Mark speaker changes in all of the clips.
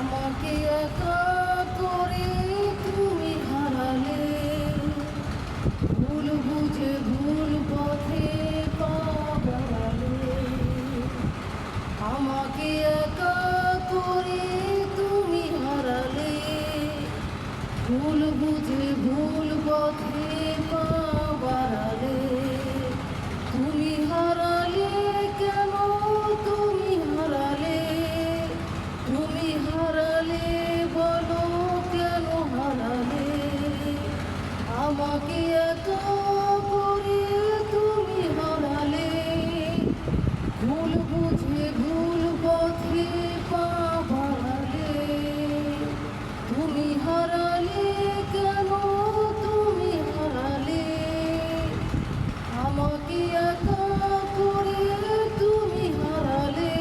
Speaker 1: আমাকে একা করে তুমি হারালে, ভুল বুঝে ভুল পথে পা বাড়ালে। আমাকে একা করে তুমি হারালে, ভুল বুঝে ভুল পথে পা বাড়ালে। তুমি হারালে কেন, তুমি হারালে, তুমি হারালে বলো কেন হারালে। আমাকে একা করে তুমি হারালে, ভুল বুঝে ভুল পথে পা বাড়ালে। তুমি হারালে কেন, তুমি হারালে, আমাকে একা করে তুমি হারালে,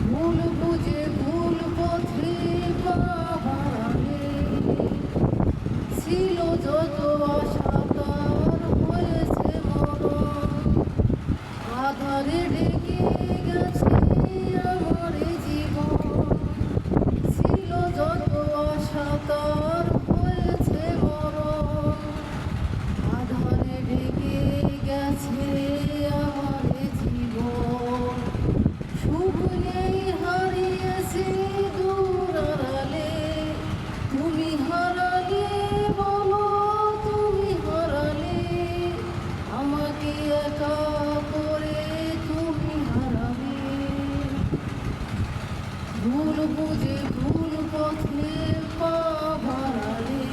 Speaker 1: ভুল বুঝে ভুল পথে পা বাড়ালে। ছিল যত আশা তার হয়েছে মরণ, আধারে ঢেকে গেছে আমার জীবন। ছিল যত আশা তার হয়েছে মরণ, আধারে ঢেকে গেছে আমার জীবন। সুখ নেই হারিয়েছি দূর আড়ালে, তুমি হারালে বলো তুমি হারালে। আমাকে একা করে তুমি হারালে, ভুল বুঝে ভুল পথে পা বাড়ালে।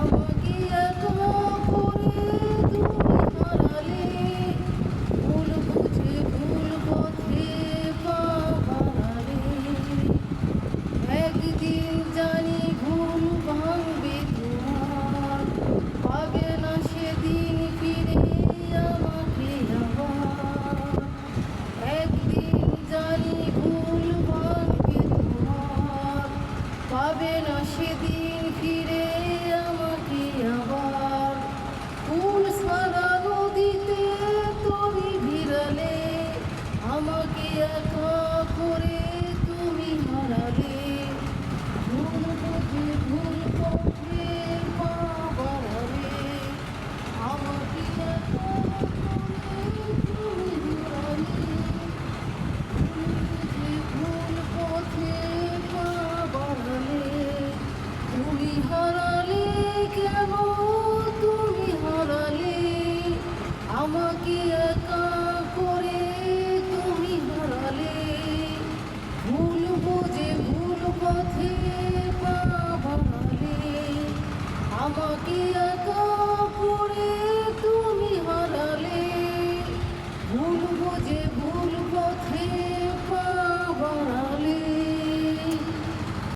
Speaker 1: আমাকে একা করে তুমি হারালে, ভুল বুঝে ভুল পথে পা বাড়ালে। একদিন জানি ঘুম ভাঙবে তোমার, পাবে না সেদিন ফিরে আমাকে আবার। একদিন জানি ভুল ভাঙবে তোমার, পাবে না সেদিন